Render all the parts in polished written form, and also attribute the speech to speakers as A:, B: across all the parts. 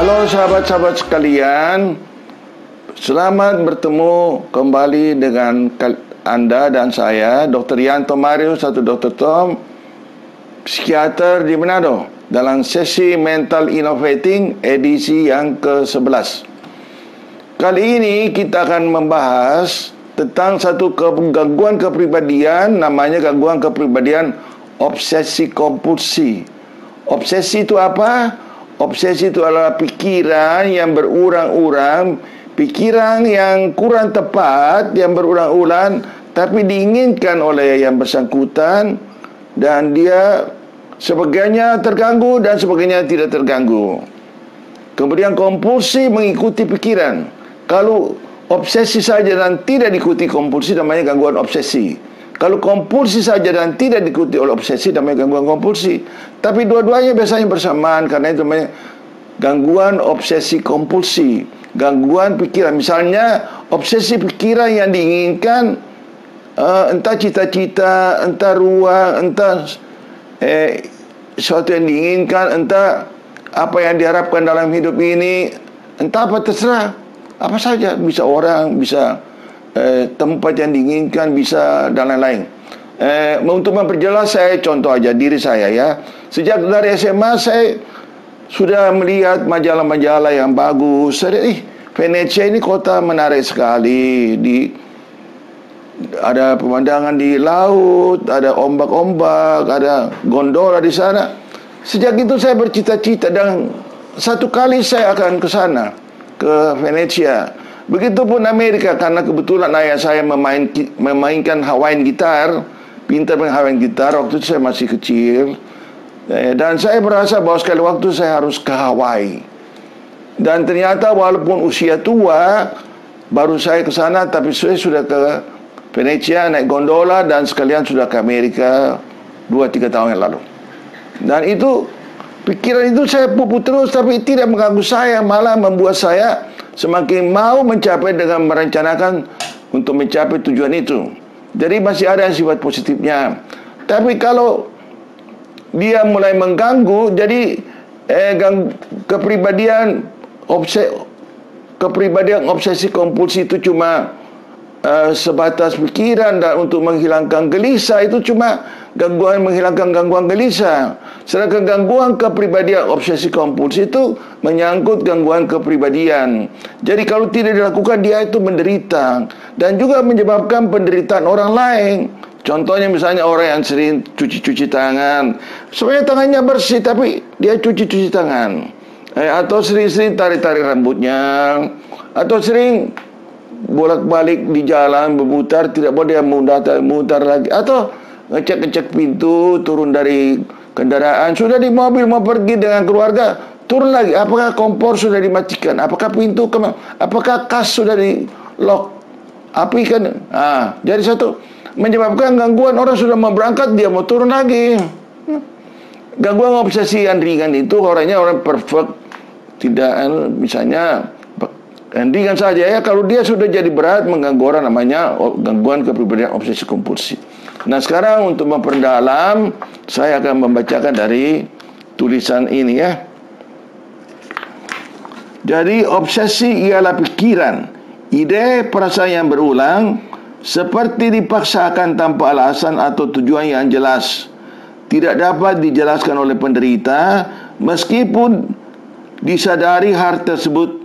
A: Halo sahabat-sahabat sekalian, selamat bertemu kembali dengan Anda dan saya, Dr. Yanto Marius atau Dr. Tom, psikiater di Manado, dalam sesi Mental Innovating edisi yang ke-11. Kali ini kita akan membahas tentang satu gangguan kepribadian, namanya gangguan kepribadian obsesi kompulsi. Obsesi itu apa? Obsesi itu adalah pikiran yang berurang-urang, pikiran yang kurang tepat, yang berulang-ulang, tapi diinginkan oleh yang bersangkutan, dan dia sebagainya terganggu dan sebagainya tidak terganggu. Kemudian kompulsi mengikuti pikiran. Kalau obsesi saja dan tidak diikuti kompulsi, namanya gangguan obsesi. Kalau kompulsi saja dan tidak diikuti oleh obsesi, namanya gangguan kompulsi. Tapi dua-duanya biasanya bersamaan, karena itu namanya gangguan obsesi kompulsi. Gangguan pikiran, misalnya obsesi pikiran yang diinginkan, entah cita-cita, entah ruang, entah sesuatu yang diinginkan, entah apa yang diharapkan dalam hidup ini, entah apa, terserah, apa saja, bisa orang, bisa tempat yang diinginkan, bisa dan lain-lain. Untuk memperjelas, saya contoh aja diri saya ya. Sejak dari SMA saya sudah melihat majalah-majalah yang bagus. Saya lihat, Venesia ini kota menarik sekali. Ada pemandangan di laut, ada ombak-ombak, ada gondola di sana. Sejak itu saya bercita-cita, dan satu kali saya akan ke sana, ke Venesia. Begitupun Amerika, karena kebetulan ayah saya memainkan Hawaiian gitar, pintar main Hawaiian gitar. Waktu itu saya masih kecil, dan saya merasa bahwa sekali waktu saya harus ke Hawaii. Dan ternyata walaupun usia tua, baru saya ke sana, tapi saya sudah ke Venesia naik gondola, dan sekalian sudah ke Amerika 2-3 tahun yang lalu. Dan itu, pikiran itu saya pupuk terus, tapi tidak mengganggu saya, malah membuat saya semakin mau mencapai dengan merencanakan untuk mencapai tujuan itu. Jadi masih ada sifat positifnya. Tapi kalau dia mulai mengganggu, jadi kepribadian obsesi kompulsi itu cuma sebatas pikiran, dan untuk menghilangkan gelisah itu cuma menghilangkan gangguan gelisah. Sedangkan gangguan kepribadian obsesi kompulsi itu menyangkut gangguan kepribadian. Jadi kalau tidak dilakukan, dia itu menderita dan juga menyebabkan penderitaan orang lain. Contohnya misalnya orang yang sering cuci tangan, sebenarnya tangannya bersih tapi dia cuci tangan, atau sering-sering tarik-tarik rambutnya, atau sering bolak-balik di jalan berputar, tidak boleh dia mutar lagi, atau ngecek pintu, turun dari kendaraan, sudah di mobil mau pergi dengan keluarga, turun lagi, apakah kompor sudah dimatikan, apakah pintu apakah kas sudah di lock, api kan. Jadi satu menyebabkan gangguan, orang sudah mau berangkat dia mau turun lagi. Gangguan obsesi yang ringan itu orangnya orang perfect, tidak, misalnya ringan saja ya. Kalau dia sudah jadi berat, mengganggu orang, namanya gangguan kepribadian obsesi kompulsi. Nah, sekarang untuk memperdalam, saya akan membacakan dari tulisan ini ya. Jadi obsesi ialah pikiran, ide, perasaan yang berulang, seperti dipaksakan tanpa alasan atau tujuan yang jelas, tidak dapat dijelaskan oleh penderita, meskipun disadari hal tersebut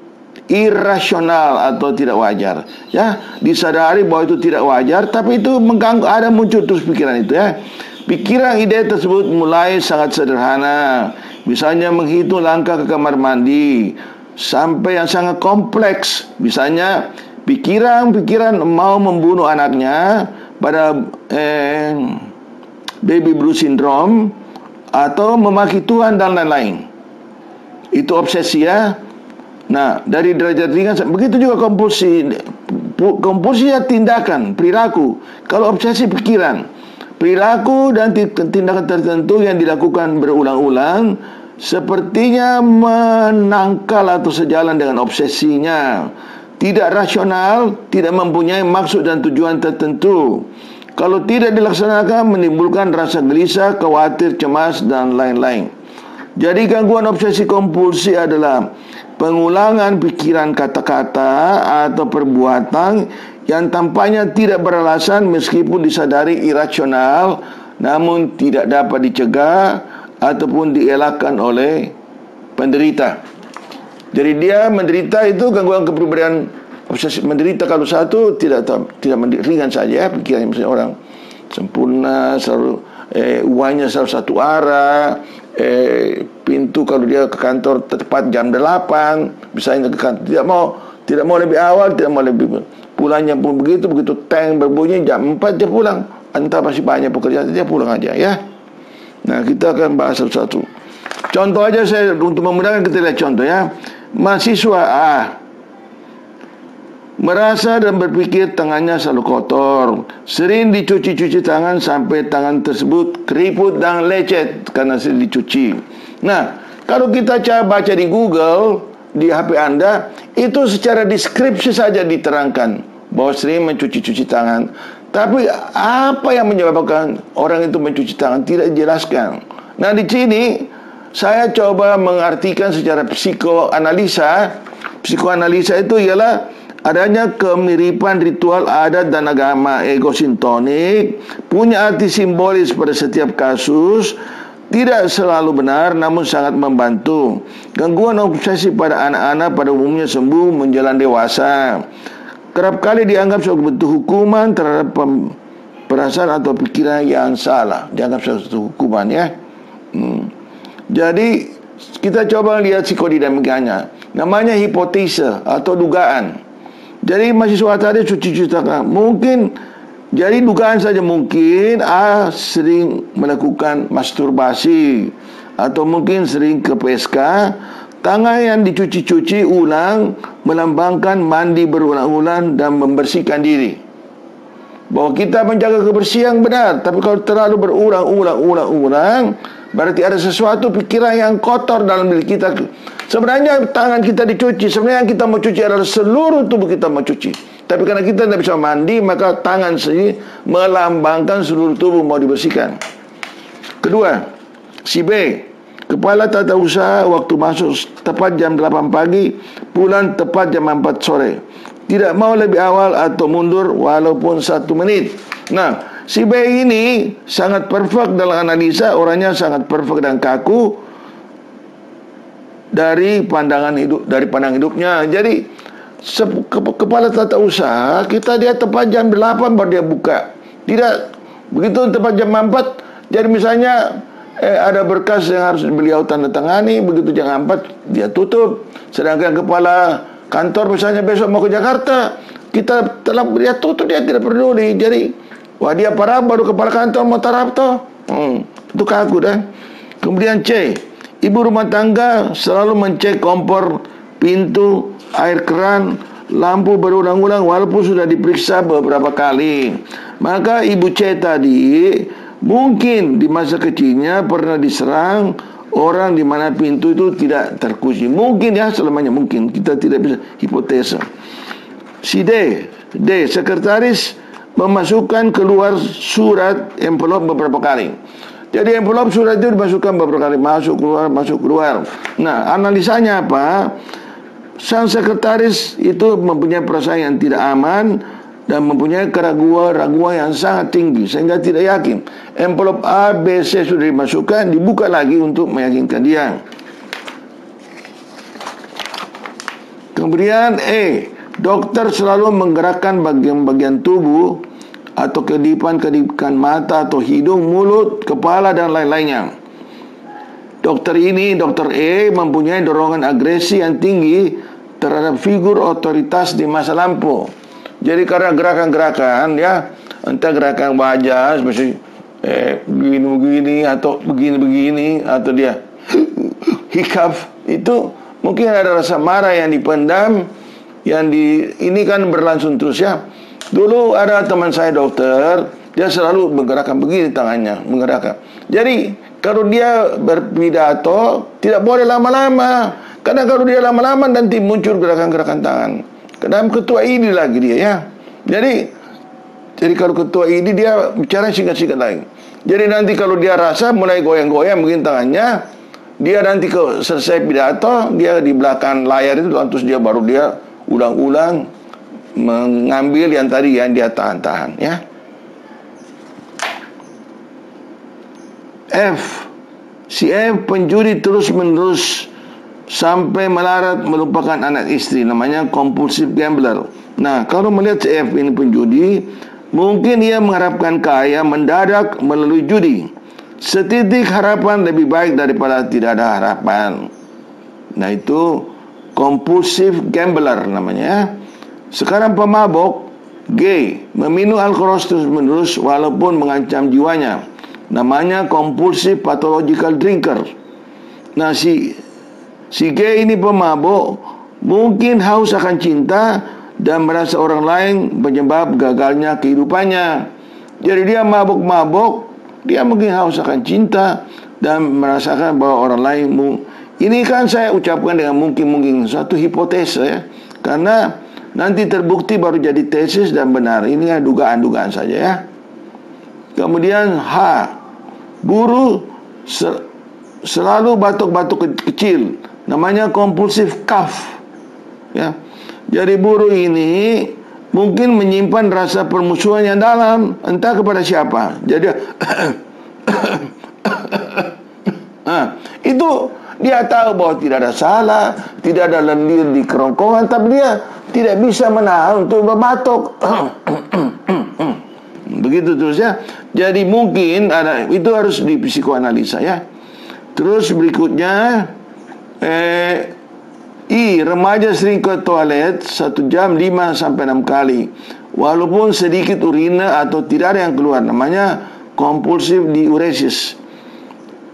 A: irasional atau tidak wajar. Ya, disadari bahwa itu tidak wajar, tapi itu mengganggu, ada muncul terus pikiran itu ya. Pikiran ide tersebut mulai sangat sederhana, misalnya menghitung langkah ke kamar mandi, sampai yang sangat kompleks, misalnya pikiran mau membunuh anaknya pada baby blue syndrome, atau memaki Tuhan dan lain-lain. Itu obsesi ya. Nah, dari derajat ringan, begitu juga kompulsi. Kompulsinya tindakan, perilaku. Kalau obsesi pikiran, perilaku dan tindakan tertentu yang dilakukan berulang-ulang, sepertinya menangkal atau sejalan dengan obsesinya. Tidak rasional, tidak mempunyai maksud dan tujuan tertentu. Kalau tidak dilaksanakan, menimbulkan rasa gelisah, khawatir, cemas, dan lain-lain. Jadi gangguan obsesi kompulsi adalah pengulangan pikiran kata-kata atau perbuatan yang tampaknya tidak beralasan meskipun disadari irasional, namun tidak dapat dicegah ataupun dielakkan oleh penderita. Jadi dia menderita itu gangguan kepribadian obsesi. Menderita kalau satu tidak ringan saja, pikirannya misalnya orang sempurna, selalu uangnya selalu satu arah, pintu kalau dia ke kantor tepat jam 8, misalnya ke kantor tidak mau lebih awal, tidak mau lebih, pulangnya pun begitu tank berbunyi jam 4 dia pulang, entah masih banyak pekerjaan dia pulang aja ya. Nah, kita akan bahas satu-satu. Contoh aja saya untuk memudahkan, kita lihat contoh ya. Mahasiswa A merasa dan berpikir tangannya selalu kotor, sering dicuci-cuci tangan sampai tangan tersebut keriput dan lecet karena sering dicuci. Nah, kalau kita baca di Google, di HP Anda, itu secara deskripsi saja diterangkan bahwa sering mencuci-cuci tangan. Tapi apa yang menyebabkan orang itu mencuci tangan tidak dijelaskan. Nah, di sini saya coba mengartikan secara psikoanalisa. Psikoanalisa itu ialah adanya kemiripan ritual adat dan agama egosintonik, punya arti simbolis pada setiap kasus, tidak selalu benar namun sangat membantu. Gangguan obsesi pada anak-anak pada umumnya sembuh menjelang dewasa. Kerap kali dianggap sebagai bentuk hukuman terhadap perasaan atau pikiran yang salah. Dianggap sebagai bentuk hukuman ya. Jadi kita coba lihat psikodinamikanya. Namanya hipotesa atau dugaan. Jadi mahasiswa tadi cuci-cuci tangan, mungkin jadi dugaan saja, mungkin A sering melakukan masturbasi, atau mungkin sering ke PSK. Tangan yang dicuci-cuci ulang melambangkan mandi berulang-ulang dan membersihkan diri. Bahwa kita menjaga kebersihan benar, tapi kalau terlalu berulang-ulang, berarti ada sesuatu pikiran yang kotor dalam diri kita. Sebenarnya tangan kita dicuci, sebenarnya yang kita mau cuci adalah seluruh tubuh kita mau cuci. Tapi karena kita tidak bisa mandi, maka tangan sendiri melambangkan seluruh tubuh mau dibersihkan. Kedua, si B, kepala tata usaha waktu masuk tepat jam 8 pagi, pulang tepat jam 4 sore. Tidak mau lebih awal atau mundur walaupun 1 menit. Nah, si B ini sangat perfect dalam analisa, orangnya sangat perfect dan kaku dari pandangan hidupnya. Jadi kepala tata usaha kita, dia tepat jam 8 baru dia buka. Tidak begitu tepat jam 4. Jadi misalnya ada berkas yang harus beliau tanda tangani, begitu jam 4 dia tutup. Sedangkan kepala kantor misalnya besok mau ke Jakarta, kita telah dia tutup, dia tidak peduli. Jadi wah, dia parah baru kepala kantor mau tarap toh. Itu kaku dah. Kemudian C, ibu rumah tangga selalu mencek kompor, pintu, air keran, lampu berulang-ulang walaupun sudah diperiksa beberapa kali. Maka ibu C tadi mungkin di masa kecilnya pernah diserang orang di mana pintu itu tidak terkunci. Mungkin ya, selamanya mungkin. Kita tidak bisa hipotesa. Si D, sekretaris memasukkan keluar surat envelope beberapa kali. Jadi envelope surat itu dimasukkan beberapa kali, masuk keluar. Nah, analisanya apa? Sang sekretaris itu mempunyai perasaan yang tidak aman dan mempunyai keraguan yang sangat tinggi sehingga tidak yakin. Envelope A, B, C sudah dimasukkan, dibuka lagi untuk meyakinkan dia. Kemudian E, dokter selalu menggerakkan bagian-bagian tubuh atau kedipan-kedipan mata atau hidung, mulut, kepala dan lain-lainnya. Dokter E mempunyai dorongan agresi yang tinggi terhadap figur otoritas di masa lampau. Jadi karena gerakan-gerakan ya, entah gerakan wajah seperti begini-begini atau begini-begini, atau dia hikap, itu mungkin ada rasa marah yang dipendam, ini kan berlangsung terus ya. Dulu ada teman saya dokter, dia selalu menggerakkan begini tangannya, menggerakkan. Jadi kalau dia berpidato tidak boleh lama-lama, karena kalau dia lama-lama nanti muncul gerakan-gerakan tangan. Dalam ketua ini lagi dia ya. Jadi kalau ketua ini dia bicara singkat-singkat lagi. Jadi nanti kalau dia rasa mulai goyang-goyang begini tangannya, dia nanti selesai pidato, dia di belakang layar itu, terus dia baru dia ulang-ulang mengambil yang tadi yang dia tahan-tahan, ya. F. Si F penjudi terus-menerus sampai melarat melupakan anak istri, namanya compulsive gambler. Nah, kalau melihat si F ini penjudi, mungkin ia mengharapkan kaya mendadak melalui judi. Setitik harapan lebih baik daripada tidak ada harapan. Nah, itu compulsive gambler namanya. Sekarang pemabok G, meminum alkohol terus-menerus walaupun mengancam jiwanya, namanya compulsive pathological drinker. Nah, si G ini pemabok, mungkin haus akan cinta dan merasa orang lain penyebab gagalnya kehidupannya. Jadi dia mabuk-mabuk, dia mungkin haus akan cinta dan merasakan bahwa orang lain. Ini kan saya ucapkan dengan mungkin suatu hipotesa, ya, karena nanti terbukti baru jadi tesis dan benar. Ini dugaan-dugaan saja, ya. Kemudian H, guru selalu batuk-batuk kecil, namanya compulsive cough, ya. Jadi buruh ini mungkin menyimpan rasa permusuhan yang dalam, entah kepada siapa. Jadi itu dia tahu bahwa tidak ada salah, tidak ada lendir di kerongkongan, tapi dia tidak bisa menahan untuk berbatuk. Begitu terus, ya. Jadi mungkin ada, itu harus di psikoanalisa, ya. Terus berikutnya I, remaja sering ke toilet 1 jam 5 sampai 6 kali walaupun sedikit urina atau tidak ada yang keluar, namanya compulsive diuresis.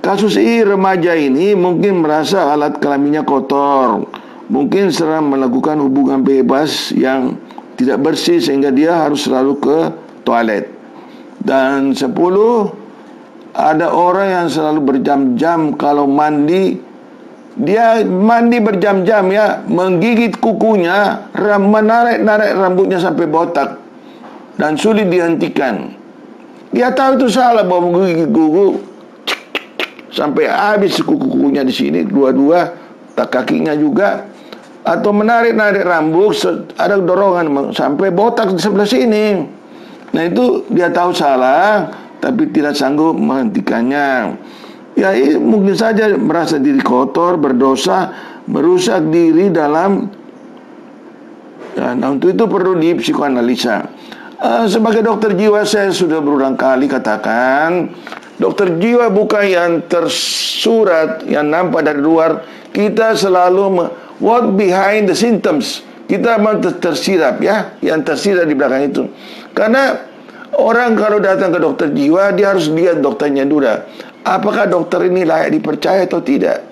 A: Kasus I, remaja ini mungkin merasa alat kelaminnya kotor, mungkin sering melakukan hubungan bebas yang tidak bersih sehingga dia harus selalu ke toilet. Dan 10, ada orang yang selalu berjam-jam kalau mandi. Dia mandi berjam-jam, ya, menggigit kukunya, menarik-narik rambutnya sampai botak dan sulit dihentikan. Dia tahu itu salah bahwa menggigit kuku sampai habis kuku-kukunya di sini dua-dua, tak kakinya juga, atau menarik-narik rambut, ada dorongan sampai botak di sebelah sini. Nah, itu dia tahu salah tapi tidak sanggup menghentikannya. Ya, mungkin saja merasa diri kotor, berdosa, merusak diri dalam. Nah, untuk itu perlu di psikoanalisa. Sebagai dokter jiwa, saya sudah berulang kali katakan, dokter jiwa bukan yang tersurat, yang nampak dari luar. Kita selalu what behind the symptoms. Kita memang tersirap, ya, yang tersirap di belakang itu. Karena orang kalau datang ke dokter jiwa, dia harus lihat dokternya dulu. Apakah dokter ini layak dipercaya atau tidak?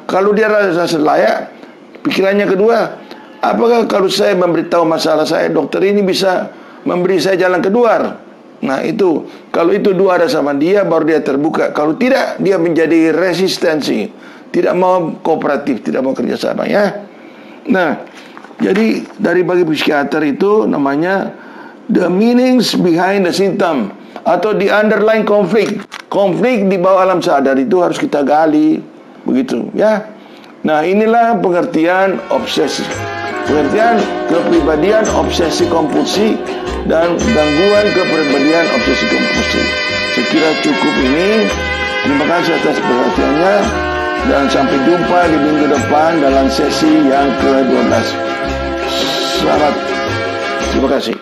A: Kalau dia rasa layak, pikirannya kedua, apakah kalau saya memberitahu masalah saya, dokter ini bisa memberi saya jalan keluar? Nah, itu kalau itu dua ada sama dia, baru dia terbuka. Kalau tidak, dia menjadi resistensi, tidak mau kooperatif, tidak mau kerjasama, ya. Nah, jadi dari bagi psikiater itu namanya the meanings behind the symptom, atau the underlying conflict. Konflik di bawah alam sadar itu harus kita gali, begitu, ya. Nah, inilah pengertian obsesi, pengertian kepribadian obsesi kompulsi dan gangguan kepribadian obsesi kompulsi. Sekira cukup ini. Terima kasih atas perhatiannya dan sampai jumpa di minggu depan dalam sesi yang ke-12. Selamat, terima kasih.